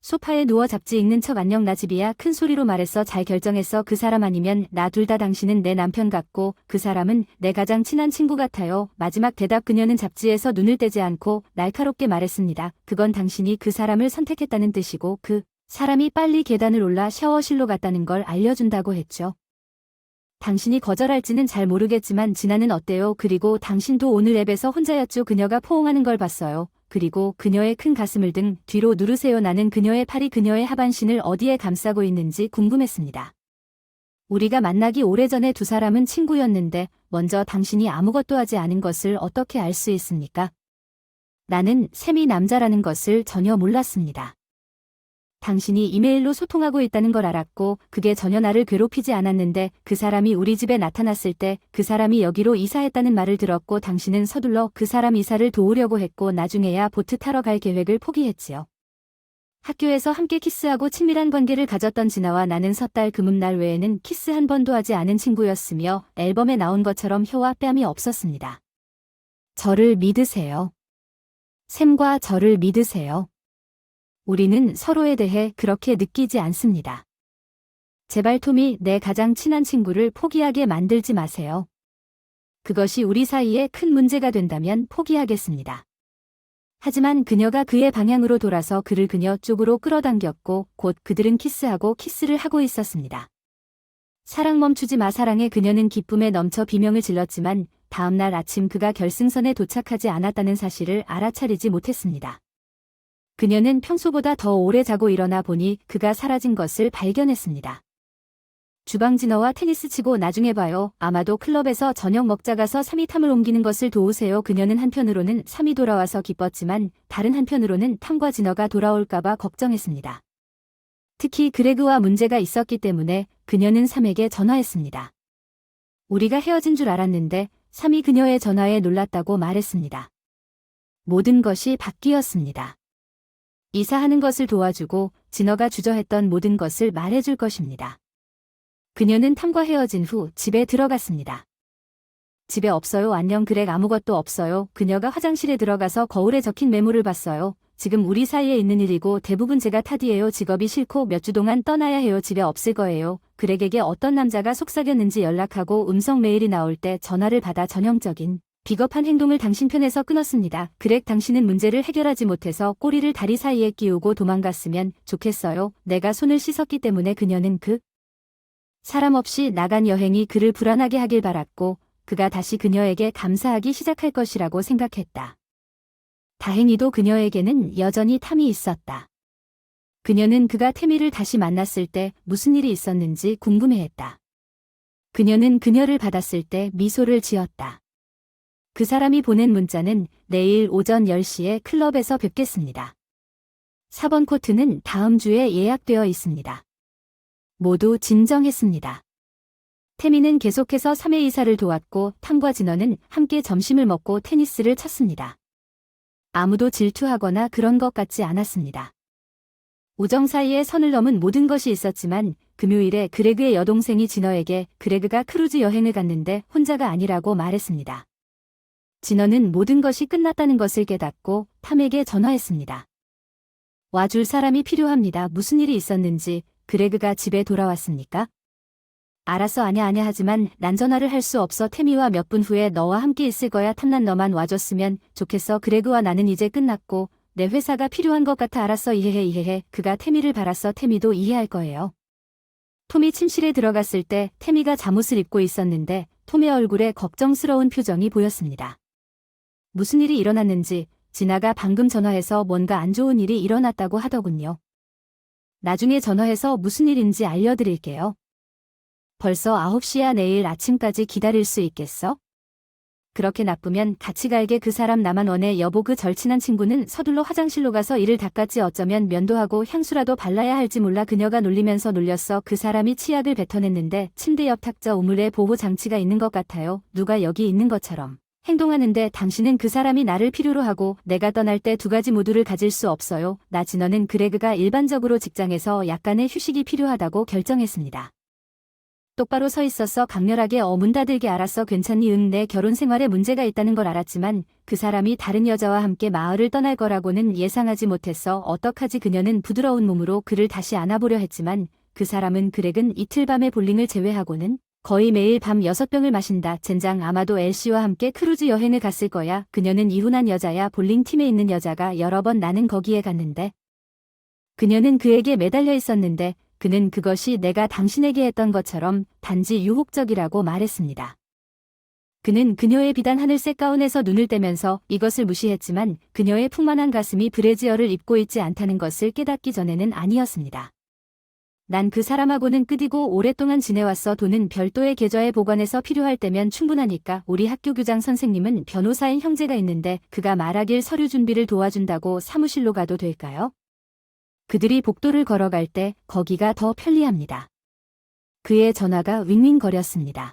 소파에 누워 잡지 읽는 척 안녕 나 집이야 큰 소리로 말했어. 잘 결정했어. 그 사람 아니면 나 둘 다 당신은 내 남편 같고 그 사람은 내 가장 친한 친구 같아요. 마지막 대답 그녀는 잡지에서 눈을 떼지 않고 날카롭게 말했습니다. 그건 당신이 그 사람을 선택했다는 뜻이고 그 사람이 빨리 계단을 올라 샤워실로 갔다는 걸 알려준다고 했죠. 당신이 거절할지는 잘 모르겠지만 진아는 어때요? 그리고 당신도 오늘 앱에서 혼자였죠. 그녀가 포옹하는 걸 봤어요. 그리고 그녀의 큰 가슴을 등 뒤로 누르세요. 나는 그녀의 팔이 그녀의 하반신을 어디에 감싸고 있는지 궁금했습니다. 우리가 만나기 오래전에 두 사람은 친구였는데 먼저 당신이 아무것도 하지 않은 것을 어떻게 알 수 있습니까? 나는 샘이 남자라는 것을 전혀 몰랐습니다. 당신이 이메일로 소통하고 있다는 걸 알았고 그게 전혀 나를 괴롭히지 않았는데 그 사람이 우리 집에 나타났을 때 그 사람이 여기로 이사했다는 말을 들었고 당신은 서둘러 그 사람 이사를 도우려고 했고 나중에야 보트 타러 갈 계획을 포기했지요. 학교에서 함께 키스하고 친밀한 관계를 가졌던 진아와 나는 섣달 금음날 외에는 키스 한 번도 하지 않은 친구였으며 앨범에 나온 것처럼 혀와 뺨이 없었습니다. 저를 믿으세요. 샘과 저를 믿으세요. 우리는 서로에 대해 그렇게 느끼지 않습니다. 제발 톰이 내 가장 친한 친구를 포기하게 만들지 마세요. 그것이 우리 사이에 큰 문제가 된다면 포기하겠습니다. 하지만 그녀가 그의 방향으로 돌아서 그를 그녀 쪽으로 끌어당겼고 곧 그들은 키스하고 키스를 하고 있었습니다. 사랑 멈추지 마 사랑에 그녀는 기쁨에 넘쳐 비명을 질렀지만 다음날 아침 그가 결승선에 도착하지 않았다는 사실을 알아차리지 못했습니다. 그녀는 평소보다 더 오래 자고 일어나 보니 그가 사라진 것을 발견했습니다. 주방 진어와 테니스 치고 나중에 봐요. 아마도 클럽에서 저녁 먹자 가서 3위 탐을 옮기는 것을 도우세요. 그녀는 한편으로는 3위 돌아와서 기뻤지만 다른 한편으로는 탐과 진어가 돌아올까봐 걱정했습니다. 특히 그레그와 문제가 있었기 때문에 그녀는 3에게 전화했습니다. 우리가 헤어진 줄 알았는데 3이 그녀의 전화에 놀랐다고 말했습니다. 모든 것이 바뀌었습니다. 이사하는 것을 도와주고 진어가 주저했던 모든 것을 말해줄 것입니다. 그녀는 탐과 헤어진 후 집에 들어갔습니다. 집에 없어요. 안녕 그렉 아무것도 없어요. 그녀가 화장실에 들어가서 거울에 적힌 메모를 봤어요. 지금 우리 사이에 있는 일이고 대부분 제가 탓이에요. 직업이 싫고 몇 주 동안 떠나야 해요. 집에 없을 거예요. 그렉에게 어떤 남자가 속삭였는지 연락하고 음성 메일이 나올 때 전화를 받아 전형적인 비겁한 행동을 당신 편에서 끊었습니다. 그렉 당신은 문제를 해결하지 못해서 꼬리를 다리 사이에 끼우고 도망갔으면 좋겠어요. 내가 손을 씻었기 때문에 그녀는 그 사람 없이 나간 여행이 그를 불안하게 하길 바랐고 그가 다시 그녀에게 감사하기 시작할 것이라고 생각했다. 다행히도 그녀에게는 여전히 탐이 있었다. 그녀는 그가 태미를 다시 만났을 때 무슨 일이 있었는지 궁금해했다. 그녀는 그녀를 받았을 때 미소를 지었다. 그 사람이 보낸 문자는 내일 오전 10시에 클럽에서 뵙겠습니다. 4번 코트는 다음 주에 예약되어 있습니다. 모두 진정했습니다. 태미는 계속해서 3회 이사를 도왔고 탐과 진어는 함께 점심을 먹고 테니스를 쳤습니다. 아무도 질투하거나 그런 것 같지 않았습니다. 우정 사이에 선을 넘은 모든 것이 있었지만 금요일에 그레그의 여동생이 진어에게 그레그가 크루즈 여행을 갔는데 혼자가 아니라고 말했습니다. 진어는 모든 것이 끝났다는 것을 깨닫고 탐에게 전화했습니다. 와줄 사람이 필요합니다. 무슨 일이 있었는지 그레그가 집에 돌아왔습니까? 알았어 아냐 하지만 난 전화를 할 수 없어. 태미와 몇 분 후에 너와 함께 있을 거야. 탐난 너만 와줬으면 좋겠어. 그레그와 나는 이제 끝났고 내 회사가 필요한 것 같아. 알았어 이해해. 그가 태미를 바랐어. 태미도 이해할 거예요. 톰이 침실에 들어갔을 때 태미가 잠옷을 입고 있었는데 톰의 얼굴에 걱정스러운 표정이 보였습니다. 무슨 일이 일어났는지 진아가 방금 전화해서 뭔가 안 좋은 일이 일어났다고 하더군요. 나중에 전화해서 무슨 일인지 알려드릴게요. 벌써 9시야. 내일 아침까지 기다릴 수 있겠어? 그렇게 나쁘면 같이 갈게. 그 사람 나만 원해. 여보, 그 절친한 친구는 서둘러 화장실로 가서 이를 닦았지. 어쩌면 면도하고 향수라도 발라야 할지 몰라. 그녀가 놀리면서 놀렸어. 그 사람이 치약을 뱉어냈는데 침대 옆 탁자 우물에 보호 장치가 있는 것 같아요. 누가 여기 있는 것처럼 행동하는데 당신은 그 사람이 나를 필요로 하고 내가 떠날 때 두 가지 모두를 가질 수 없어요. 나 진원은 그레그가 일반적으로 직장에서 약간의 휴식이 필요하다고 결정했습니다. 똑바로 서 있었어. 강렬하게 문 닫을게. 알았어. 괜찮니? 응. 내 결혼 생활에 문제가 있다는 걸 알았지만 그 사람이 다른 여자와 함께 마을을 떠날 거라고는 예상하지 못했어. 어떡하지? 그녀는 부드러운 몸으로 그를 다시 안아보려 했지만 그 사람은 그렉은 이틀 밤의 볼링을 제외하고는 거의 매일 밤 6병을 마신다. 젠장. 아마도 엘씨와 함께 크루즈 여행을 갔을 거야. 그녀는 이혼한 여자야. 볼링 팀에 있는 여자가 여러 번 나는 거기에 갔는데 그녀는 그에게 매달려 있었는데 그는 그것이 내가 당신에게 했던 것처럼 단지 유혹적이라고 말했습니다. 그는 그녀의 비단 하늘색 가운에서 눈을 떼면서 이것을 무시했지만 그녀의 풍만한 가슴이 브래지어를 입고 있지 않다는 것을 깨닫기 전에는 아니었습니다. 난 그 사람하고는 끝이고 오랫동안 지내왔어. 돈은 별도의 계좌에 보관해서 필요할 때면 충분하니까. 우리 학교 교장 선생님은 변호사인 형제가 있는데 그가 말하길 서류 준비를 도와준다고 사무실로 가도 될까요? 그들이 복도를 걸어갈 때 거기가 더 편리합니다. 그의 전화가 윙윙거렸습니다.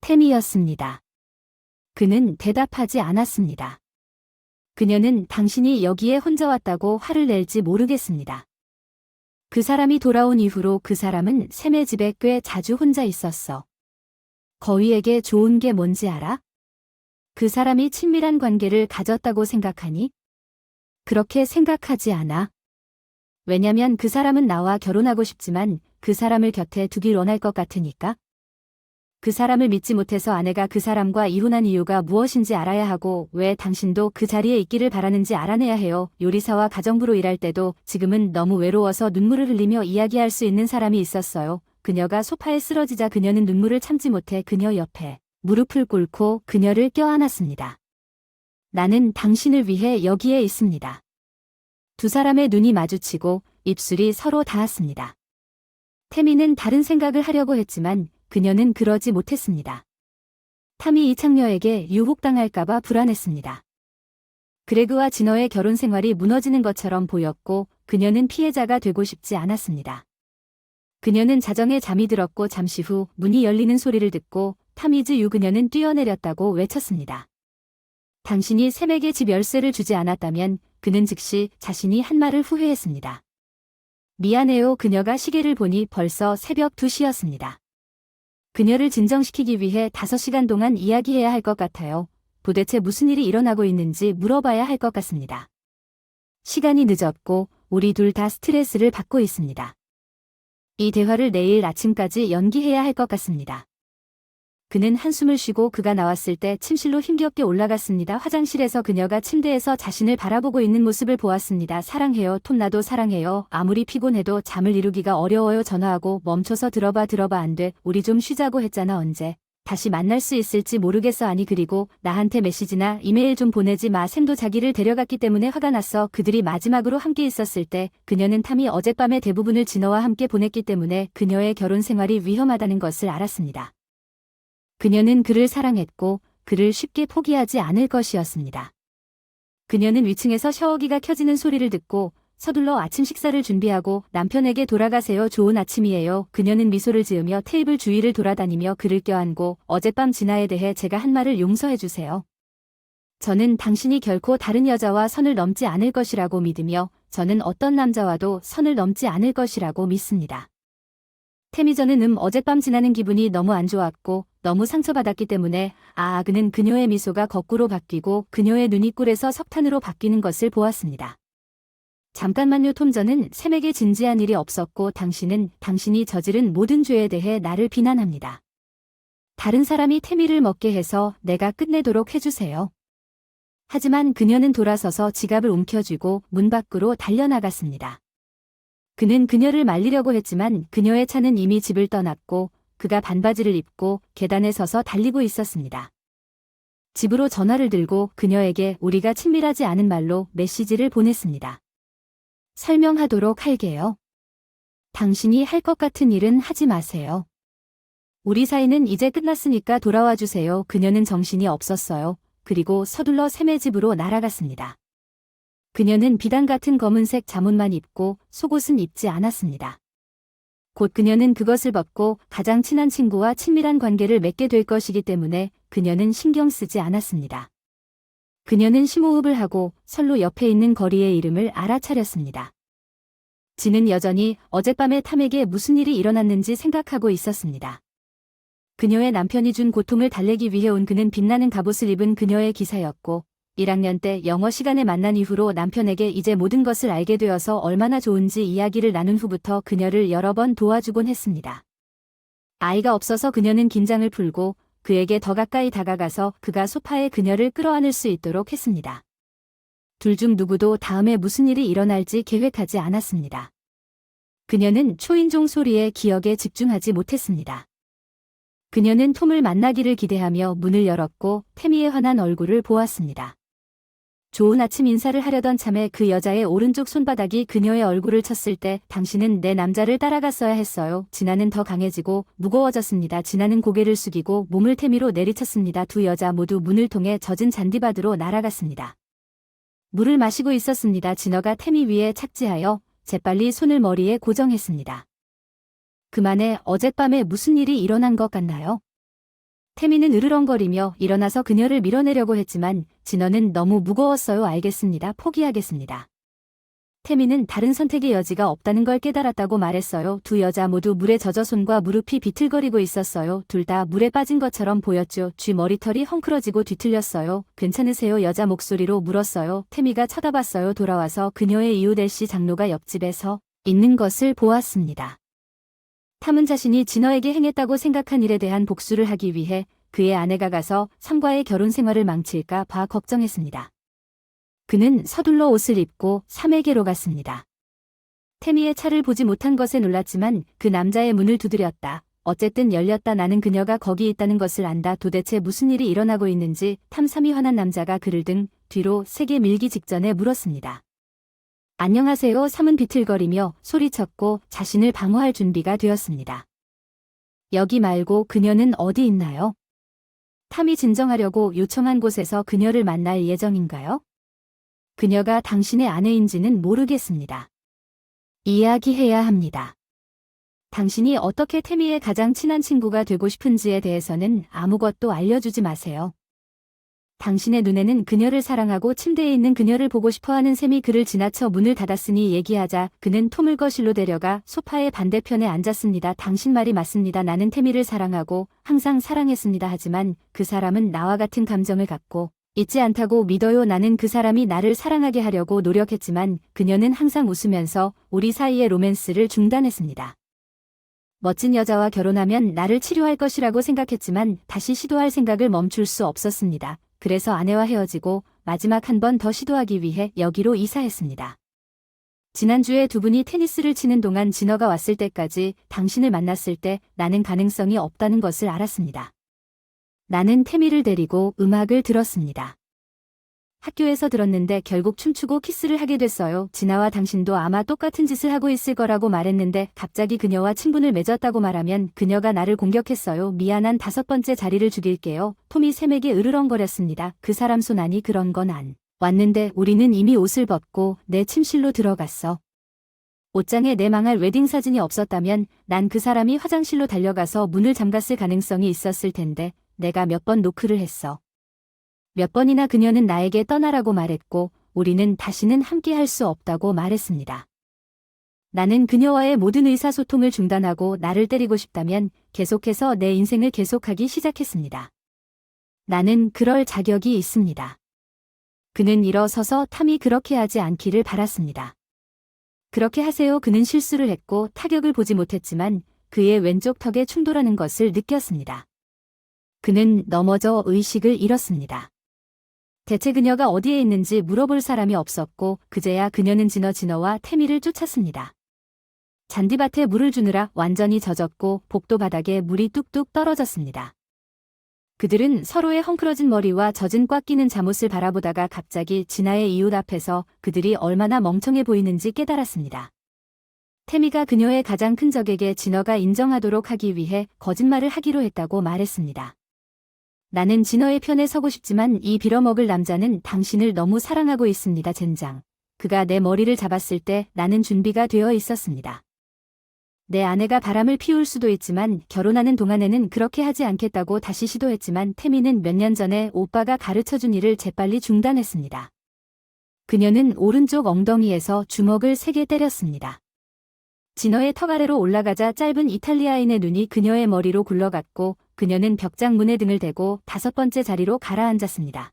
템이었습니다. 그는 대답하지 않았습니다. 그녀는 당신이 여기에 혼자 왔다고 화를 낼지 모르겠습니다. 그 사람이 돌아온 이후로 그 사람은 샘의 집에 꽤 자주 혼자 있었어. 거위에게 좋은 게 뭔지 알아? 그 사람이 친밀한 관계를 가졌다고 생각하니? 그렇게 생각하지 않아. 왜냐면 그 사람은 나와 결혼하고 싶지만 그 사람을 곁에 두길 원할 것 같으니까. 그 사람을 믿지 못해서 아내가 그 사람과 이혼한 이유가 무엇인지 알아야 하고 왜 당신도 그 자리에 있기를 바라는지 알아내야 해요. 요리사와 가정부로 일할 때도 지금은 너무 외로워서 눈물을 흘리며 이야기할 수 있는 사람이 있었어요. 그녀가 소파에 쓰러지자 그녀는 눈물을 참지 못해 그녀 옆에 무릎을 꿇고 그녀를 껴안았습니다. 나는 당신을 위해 여기에 있습니다. 두 사람의 눈이 마주치고 입술이 서로 닿았습니다. 태미는 다른 생각을 하려고 했지만 그녀는 그러지 못했습니다. 탐이 이창녀에게 유혹당할까봐 불안했습니다. 그레그와 진어의 결혼 생활이 무너지는 것처럼 보였고 그녀는 피해자가 되고 싶지 않았습니다. 그녀는 자정에 잠이 들었고 잠시 후 문이 열리는 소리를 듣고 탐이즈 유 그녀는 뛰어내렸다고 외쳤습니다. 당신이 샘에게 집 열쇠를 주지 않았다면 그는 즉시 자신이 한 말을 후회했습니다. 미안해요. 그녀가 시계를 보니 벌써 새벽 2시였습니다. 그녀를 진정시키기 위해 5시간 동안 이야기해야 할 것 같아요. 도대체 무슨 일이 일어나고 있는지 물어봐야 할 것 같습니다. 시간이 늦었고 우리 둘 다 스트레스를 받고 있습니다. 이 대화를 내일 아침까지 연기해야 할 것 같습니다. 그는 한숨을 쉬고 그가 나왔을 때 침실로 힘겹게 올라갔습니다. 화장실에서 그녀가 침대에서 자신을 바라보고 있는 모습을 보았습니다. 사랑해요. 톰 나도 사랑해요. 아무리 피곤해도 잠을 이루기가 어려워요. 전화하고 멈춰서 들어봐 안 돼. 우리 좀 쉬자고 했잖아. 언제 다시 만날 수 있을지 모르겠어. 아니 그리고 나한테 메시지나 이메일 좀 보내지 마. 샘도 자기를 데려갔기 때문에 화가 났어. 그들이 마지막으로 함께 있었을 때 그녀는 탐이 어젯밤의 대부분을 진어와 함께 보냈기 때문에 그녀의 결혼 생활이 위험하다는 것을 알았습니다. 그녀는 그를 사랑했고 그를 쉽게 포기하지 않을 것이었습니다. 그녀는 위층에서 샤워기가 켜지는 소리를 듣고 서둘러 아침 식사를 준비하고 남편에게 돌아가세요. 좋은 아침이에요. 그녀는 미소를 지으며 테이블 주위를 돌아다니며 그를 껴안고 어젯밤 진아에 대해 제가 한 말을 용서해 주세요. 저는 당신이 결코 다른 여자와 선을 넘지 않을 것이라고 믿으며 저는 어떤 남자와도 선을 넘지 않을 것이라고 믿습니다. 태미 저는 어젯밤 지나는 기분이 너무 안 좋았고 너무 상처받았기 때문에 그는 그녀의 미소가 거꾸로 바뀌고 그녀의 눈이 꿀에서 석탄으로 바뀌는 것을 보았습니다. 잠깐만요. 톰 저는 샘에게 진지한 일이 없었고 당신은 당신이 저지른 모든 죄에 대해 나를 비난합니다. 다른 사람이 태미를 먹게 해서 내가 끝내도록 해주세요. 하지만 그녀는 돌아서서 지갑을 움켜쥐고 문 밖으로 달려나갔습니다. 그는 그녀를 말리려고 했지만 그녀의 차는 이미 집을 떠났고 그가 반바지를 입고 계단에 서서 달리고 있었습니다. 집으로 전화를 들고 그녀에게 우리가 친밀하지 않은 말로 메시지를 보냈습니다. 설명하도록 할게요. 당신이 할 것 같은 일은 하지 마세요. 우리 사이는 이제 끝났으니까 돌아와 주세요. 그녀는 정신이 없었어요. 그리고 서둘러 샘의 집으로 날아갔습니다. 그녀는 비단 같은 검은색 잠옷만 입고 속옷은 입지 않았습니다. 곧 그녀는 그것을 벗고 가장 친한 친구와 친밀한 관계를 맺게 될 것이기 때문에 그녀는 신경 쓰지 않았습니다. 그녀는 심호흡을 하고 선로 옆에 있는 거리의 이름을 알아차렸습니다. 지는 여전히 어젯밤에 탐에게 무슨 일이 일어났는지 생각하고 있었습니다. 그녀의 남편이 준 고통을 달래기 위해 온 그는 빛나는 갑옷을 입은 그녀의 기사였고 1학년 때 영어 시간에 만난 이후로 남편에게 이제 모든 것을 알게 되어서 얼마나 좋은지 이야기를 나눈 후부터 그녀를 여러 번 도와주곤 했습니다. 아이가 없어서 그녀는 긴장을 풀고 그에게 더 가까이 다가가서 그가 소파에 그녀를 끌어안을 수 있도록 했습니다. 둘 중 누구도 다음에 무슨 일이 일어날지 계획하지 않았습니다. 그녀는 초인종 소리에 기억에 집중하지 못했습니다. 그녀는 톰을 만나기를 기대하며 문을 열었고 태미의 환한 얼굴을 보았습니다. 좋은 아침 인사를 하려던 참에 그 여자의 오른쪽 손바닥이 그녀의 얼굴을 쳤을 때 당신은 내 남자를 따라갔어야 했어요. 진아는 더 강해지고 무거워졌습니다. 진아는 고개를 숙이고 몸을 태미로 내리쳤습니다. 두 여자 모두 문을 통해 젖은 잔디밭으로 날아갔습니다. 물을 마시고 있었습니다. 진아가 태미 위에 착지하여 재빨리 손을 머리에 고정했습니다. 그만에 어젯밤에 무슨 일이 일어난 것 같나요? 태미는 으르렁거리며 일어나서 그녀를 밀어내려고 했지만 진어는 너무 무거웠어요. 알겠습니다. 포기하겠습니다. 태미는 다른 선택의 여지가 없다는 걸 깨달았다고 말했어요. 두 여자 모두 물에 젖어 손과 무릎이 비틀거리고 있었어요. 둘 다 물에 빠진 것처럼 보였죠. 쥐 머리털이 헝클어지고 뒤틀렸어요. 괜찮으세요? 여자 목소리로 물었어요. 태미가 쳐다봤어요. 돌아와서 그녀의 이웃 엘시 장로가 옆집에서 있는 것을 보았습니다. 탐은 자신이 진어에게 행했다고 생각한 일에 대한 복수를 하기 위해 그의 아내가 가서 삼과의 결혼 생활을 망칠까 봐 걱정했습니다. 그는 서둘러 옷을 입고 삼에게로 갔습니다. 태미의 차를 보지 못한 것에 놀랐지만 그 남자의 문을 두드렸다. 어쨌든 열렸다. 나는 그녀가 거기 있다는 것을 안다. 도대체 무슨 일이 일어나고 있는지 탐삼이 화난 남자가 그를 등 뒤로 세게 밀기 직전에 물었습니다. 안녕하세요. 삼은 비틀거리며 소리쳤고 자신을 방어할 준비가 되었습니다. 여기 말고 그녀는 어디 있나요? 탐이 진정하려고 요청한 곳에서 그녀를 만날 예정인가요? 그녀가 당신의 아내인지는 모르겠습니다. 이야기해야 합니다. 당신이 어떻게 태미의 가장 친한 친구가 되고 싶은지에 대해서는 아무것도 알려주지 마세요. 당신의 눈에는 그녀를 사랑하고 침대에 있는 그녀를 보고 싶어하는 셈이 그를 지나쳐 문을 닫았으니 얘기하자 그는 톰을 거실로 데려가 소파의 반대편에 앉았습니다. 당신 말이 맞습니다. 나는 태미를 사랑하고 항상 사랑했습니다. 하지만 그 사람은 나와 같은 감정을 갖고 있지 않다고 믿어요. 나는 그 사람이 나를 사랑하게 하려고 노력했지만 그녀는 항상 웃으면서 우리 사이의 로맨스를 중단했습니다. 멋진 여자와 결혼하면 나를 치료할 것이라고 생각했지만 다시 시도할 생각을 멈출 수 없었습니다. 그래서 아내와 헤어지고 마지막 한 번 더 시도하기 위해 여기로 이사했습니다. 지난주에 두 분이 테니스를 치는 동안 진어가 왔을 때까지 당신을 만났을 때 나는 가능성이 없다는 것을 알았습니다. 나는 태미를 데리고 음악을 들었습니다. 학교에서 들었는데 결국 춤추고 키스를 하게 됐어요. 진아와 당신도 아마 똑같은 짓을 하고 있을 거라고 말했는데 갑자기 그녀와 친분을 맺었다고 말하면 그녀가 나를 공격했어요. 미안한 5번째 자리를 죽일게요. 톰이 샘에게 으르렁거렸습니다. 그 사람 손 아니 그런 건 안 왔는데 우리는 이미 옷을 벗고 내 침실로 들어갔어. 옷장에 내 망할 웨딩 사진이 없었다면 난 그 사람이 화장실로 달려가서 문을 잠갔을 가능성이 있었을 텐데 내가 몇 번 노크를 했어. 몇 번이나 그녀는 나에게 떠나라고 말했고 우리는 다시는 함께 할 수 없다고 말했습니다. 나는 그녀와의 모든 의사소통을 중단하고 나를 때리고 싶다면 계속해서 내 인생을 계속하기 시작했습니다. 나는 그럴 자격이 있습니다. 그는 일어서서 탐이 그렇게 하지 않기를 바랐습니다. 그렇게 하세요. 그는 실수를 했고 타격을 보지 못했지만 그의 왼쪽 턱에 충돌하는 것을 느꼈습니다. 그는 넘어져 의식을 잃었습니다. 대체 그녀가 어디에 있는지 물어볼 사람이 없었고 그제야 그녀는 진어와 태미를 쫓았습니다. 잔디밭에 물을 주느라 완전히 젖었고 복도 바닥에 물이 뚝뚝 떨어졌습니다. 그들은 서로의 헝클어진 머리와 젖은 꽉 끼는 잠옷을 바라보다가 갑자기 진아의 이웃 앞에서 그들이 얼마나 멍청해 보이는지 깨달았습니다. 태미가 그녀의 가장 큰 적에게 진어가 인정하도록 하기 위해 거짓말을 하기로 했다고 말했습니다. 나는 진어의 편에 서고 싶지만 이 빌어먹을 남자는 당신을 너무 사랑하고 있습니다, 젠장. 그가 내 머리를 잡았을 때 나는 준비가 되어 있었습니다. 내 아내가 바람을 피울 수도 있지만 결혼하는 동안에는 그렇게 하지 않겠다고 다시 시도했지만 태미는 몇 년 전에 오빠가 가르쳐준 일을 재빨리 중단했습니다. 그녀는 오른쪽 엉덩이에서 주먹을 3개 때렸습니다. 진어의 턱 아래로 올라가자 짧은 이탈리아인의 눈이 그녀의 머리로 굴러갔고 그녀는 벽장문에 등을 대고 5번째 자리로 가라앉았습니다.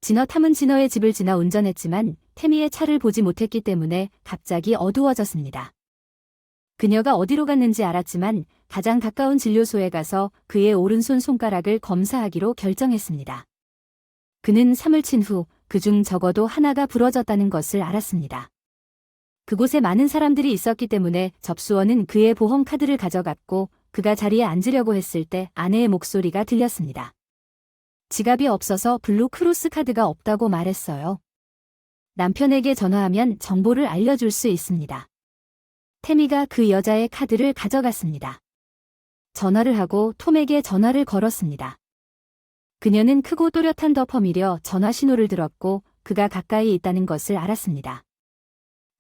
진어 탐은 진어의 집을 지나 운전했지만 태미의 차를 보지 못했기 때문에 갑자기 어두워졌습니다. 그녀가 어디로 갔는지 알았지만 가장 가까운 진료소에 가서 그의 오른손 손가락을 검사하기로 결정했습니다. 그는 3을 친 후 그중 적어도 하나가 부러졌다는 것을 알았습니다. 그곳에 많은 사람들이 있었기 때문에 접수원은 그의 보험카드를 가져갔고 그가 자리에 앉으려고 했을 때 아내의 목소리가 들렸습니다. 지갑이 없어서 블루 크로스 카드가 없다고 말했어요. 남편에게 전화하면 정보를 알려줄 수 있습니다. 태미가 그 여자의 카드를 가져갔습니다. 전화를 하고 톰에게 전화를 걸었습니다. 그녀는 크고 또렷한 덮어미려 전화 신호를 들었고 그가 가까이 있다는 것을 알았습니다.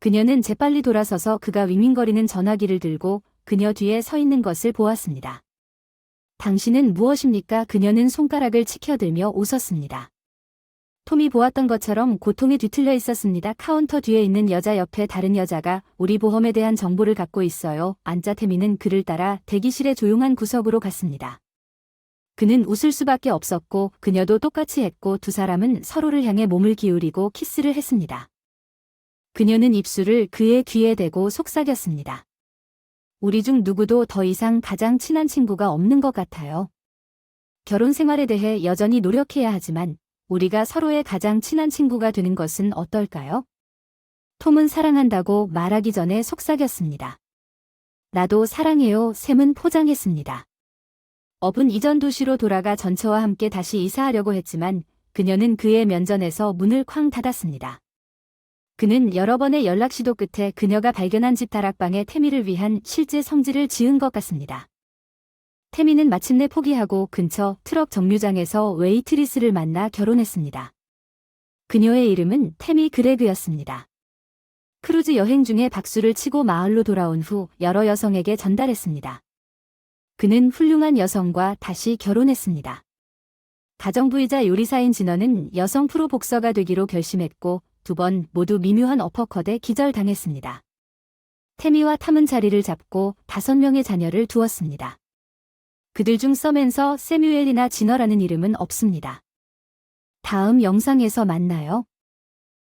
그녀는 재빨리 돌아서서 그가 윙윙거리는 전화기를 들고 그녀 뒤에 서 있는 것을 보았습니다. 당신은 무엇입니까? 그녀는 손가락을 치켜들며 웃었습니다. 톰이 보았던 것처럼 고통에 뒤틀려 있었습니다. 카운터 뒤에 있는 여자 옆에 다른 여자가 우리 보험에 대한 정보를 갖고 있어요. 앉자 태미는 그를 따라 대기실의 조용한 구석으로 갔습니다. 그는 웃을 수밖에 없었고 그녀도 똑같이 했고 두 사람은 서로를 향해 몸을 기울이고 키스를 했습니다. 그녀는 입술을 그의 귀에 대고 속삭였습니다. 우리 중 누구도 더 이상 가장 친한 친구가 없는 것 같아요. 결혼 생활에 대해 여전히 노력해야 하지만 우리가 서로의 가장 친한 친구가 되는 것은 어떨까요? 톰은 사랑한다고 말하기 전에 속삭였습니다. 나도 사랑해요. 샘은 포장했습니다. 업은 이전 도시로 돌아가 전처와 함께 다시 이사하려고 했지만 그녀는 그의 면전에서 문을 쾅 닫았습니다. 그는 여러 번의 연락 시도 끝에 그녀가 발견한 집 다락방에 태미를 위한 실제 성지를 지은 것 같습니다. 태미는 마침내 포기하고 근처 트럭 정류장에서 웨이트리스를 만나 결혼했습니다. 그녀의 이름은 태미 그레그였습니다. 크루즈 여행 중에 박수를 치고 마을로 돌아온 후 여러 여성에게 전달했습니다. 그는 훌륭한 여성과 다시 결혼했습니다. 가정부이자 요리사인 진어는 여성 프로 복서가 되기로 결심했고 2번 모두 미묘한 어퍼컷에 기절당했습니다. 태미와 탐은 자리를 잡고 5명의 자녀를 두었습니다. 그들 중 썸앤서 세뮤엘이나 진어라는 이름은 없습니다. 다음 영상에서 만나요.